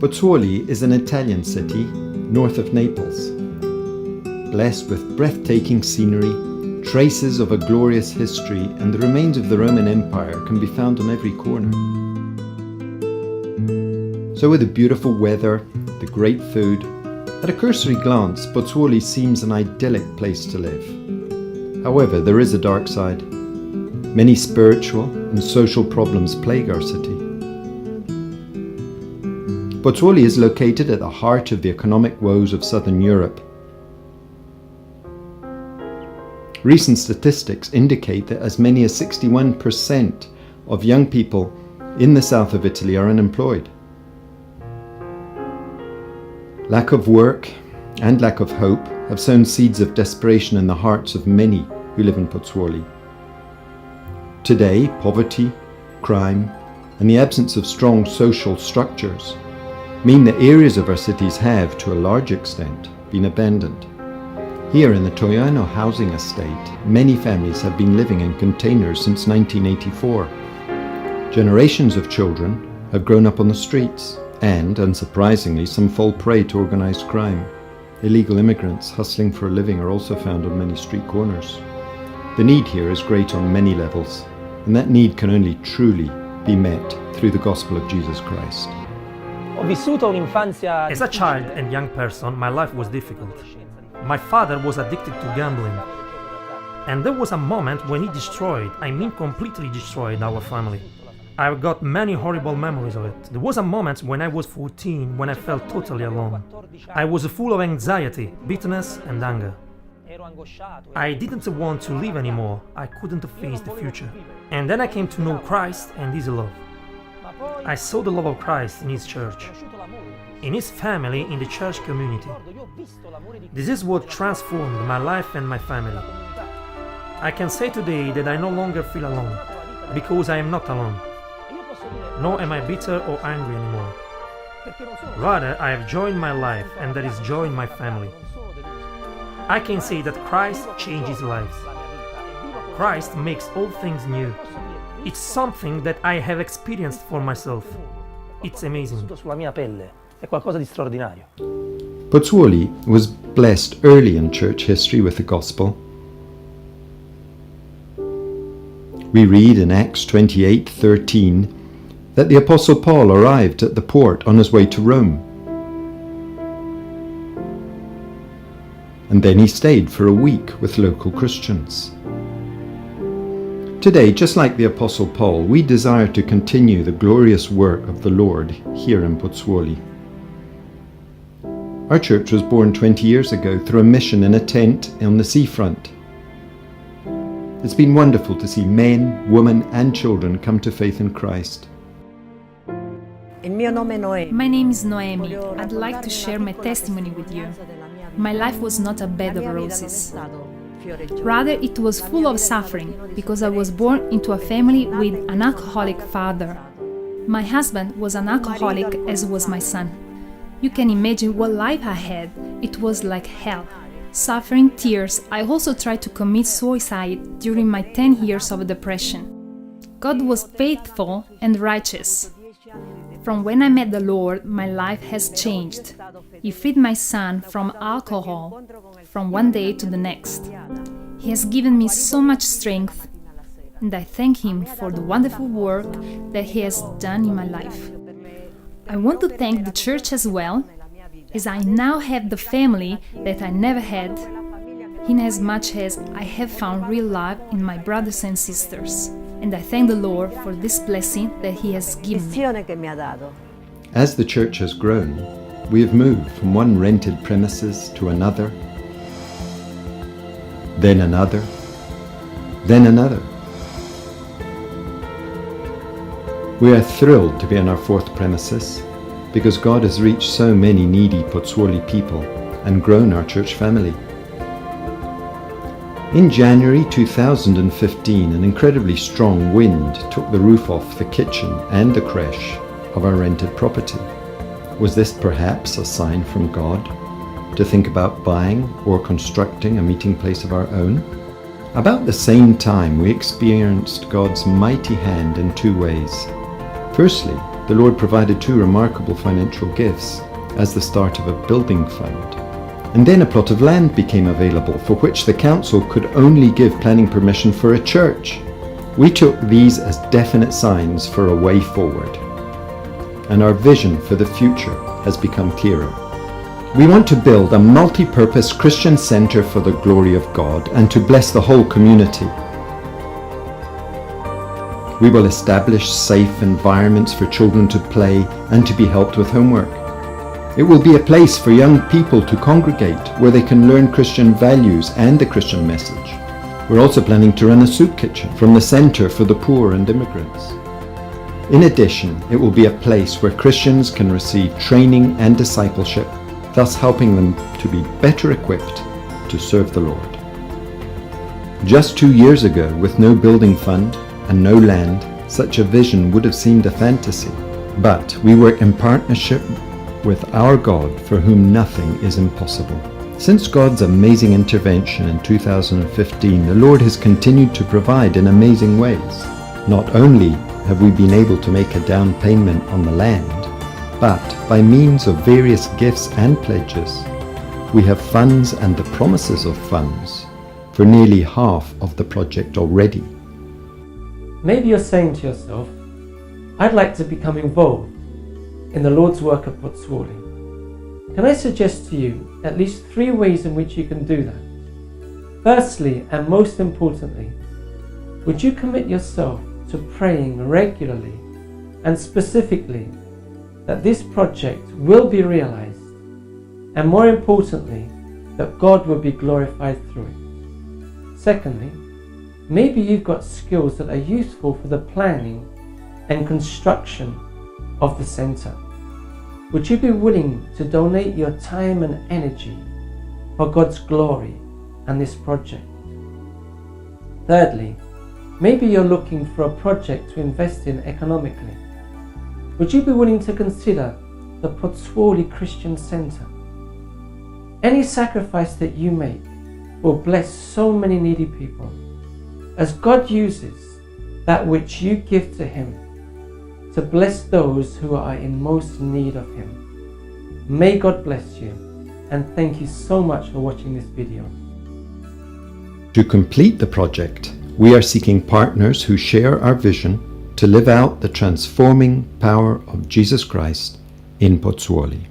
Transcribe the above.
Pozzuoli is an Italian city north of Naples, blessed with breathtaking scenery, traces of a glorious history, and the remains of the Roman Empire can be found on every corner. So with the beautiful weather, the great food, at a cursory glance, Pozzuoli seems an idyllic place to live. However, there is a dark side. Many spiritual and social problems plague our city. Pozzuoli is located at the heart of the economic woes of southern Europe. Recent statistics indicate that as many as 61% of young people in the south of Italy are unemployed. Lack of work and lack of hope have sown seeds of desperation in the hearts of many who live in Pozzuoli. Today, poverty, crime, and the absence of strong social structures mean that areas of our cities have, to a large extent, been abandoned. Here in the Toiano housing estate, many families have been living in containers since 1984. Generations of children have grown up on the streets, and, unsurprisingly, some fall prey to organised crime. Illegal immigrants hustling for a living are also found on many street corners. The need here is great on many levels, and that need can only truly be met through the gospel of Jesus Christ. As a child and young person, my life was difficult. My father was addicted to gambling. And there was a moment when he completely destroyed our family. I've got many horrible memories of it. There was a moment when I was 14 when I felt totally alone. I was full of anxiety, bitterness and anger. I didn't want to live anymore. I couldn't face the future. And then I came to know Christ and His love. I saw the love of Christ in His church, in His family, in the church community. This is what transformed my life and my family. I can say today that I no longer feel alone, because I am not alone. Nor am I bitter or angry anymore. Rather, I have joy in my life, and there is joy in my family. I can say that Christ changes lives. Christ makes all things new. It's something that I have experienced for myself. It's amazing. Pozzuoli was blessed early in church history with the gospel. We read in Acts 28:13 that the Apostle Paul arrived at the port on his way to Rome. And then he stayed for a week with local Christians. Today, just like the Apostle Paul, we desire to continue the glorious work of the Lord here in Pozzuoli. Our church was born 20 years ago through a mission in a tent on the seafront. It's been wonderful to see men, women and children come to faith in Christ. My name is Noemi. I'd like to share my testimony with you. My life was not a bed of roses. Rather, it was full of suffering because I was born into a family with an alcoholic father. My husband was an alcoholic, as was my son. You can imagine what life I had. It was like hell. Suffering, tears. I also tried to commit suicide during my 10 years of depression. God was faithful and righteous. From when I met the Lord, my life has changed. He freed my son from alcohol from one day to the next. He has given me so much strength, and I thank Him for the wonderful work that He has done in my life. I want to thank the church as well, as I now have the family that I never had, inasmuch as I have found real love in my brothers and sisters. And I thank the Lord for this blessing that He has given me. As the church has grown, we have moved from one rented premises to another, then another, then another. We are thrilled to be on our fourth premises because God has reached so many needy Pozzuoli people and grown our church family. In January 2015, an incredibly strong wind took the roof off the kitchen and the creche of our rented property. Was this perhaps a sign from God to think about buying or constructing a meeting place of our own? About the same time, we experienced God's mighty hand in two ways. Firstly, the Lord provided 2 remarkable financial gifts as the start of a building fund. And then a plot of land became available for which the council could only give planning permission for a church. We took these as definite signs for a way forward. And our vision for the future has become clearer. We want to build a multi-purpose Christian centre for the glory of God and to bless the whole community. We will establish safe environments for children to play and to be helped with homework. It will be a place for young people to congregate where they can learn Christian values and the Christian message. We're also planning to run a soup kitchen from the centre for the poor and immigrants. In addition, it will be a place where Christians can receive training and discipleship, thus helping them to be better equipped to serve the Lord. Just 2 years ago, with no building fund and no land, such a vision would have seemed a fantasy. But we work in partnership with our God, for whom nothing is impossible. Since God's amazing intervention in 2015, the Lord has continued to provide in amazing ways. Not only have we been able to make a down payment on the land, but by means of various gifts and pledges, we have funds and the promises of funds for nearly half of the project already. Maybe you're saying to yourself, I'd like to become involved in the Lord's work at Pozzuoli. Can I suggest to you at least 3 ways in which you can do that? Firstly, and most importantly, would you commit yourself to praying regularly and specifically that this project will be realized, and more importantly, that God will be glorified through it? Secondly, maybe you've got skills that are useful for the planning and construction of the centre. Would you be willing to donate your time and energy for God's glory and this project? Thirdly, maybe you're looking for a project to invest in economically. Would you be willing to consider the Pozzuoli Christian Centre? Any sacrifice that you make will bless so many needy people, as God uses that which you give to Him to bless those who are in most need of Him. May God bless you, and thank you so much for watching this video. To complete the project, we are seeking partners who share our vision to live out the transforming power of Jesus Christ in Pozzuoli.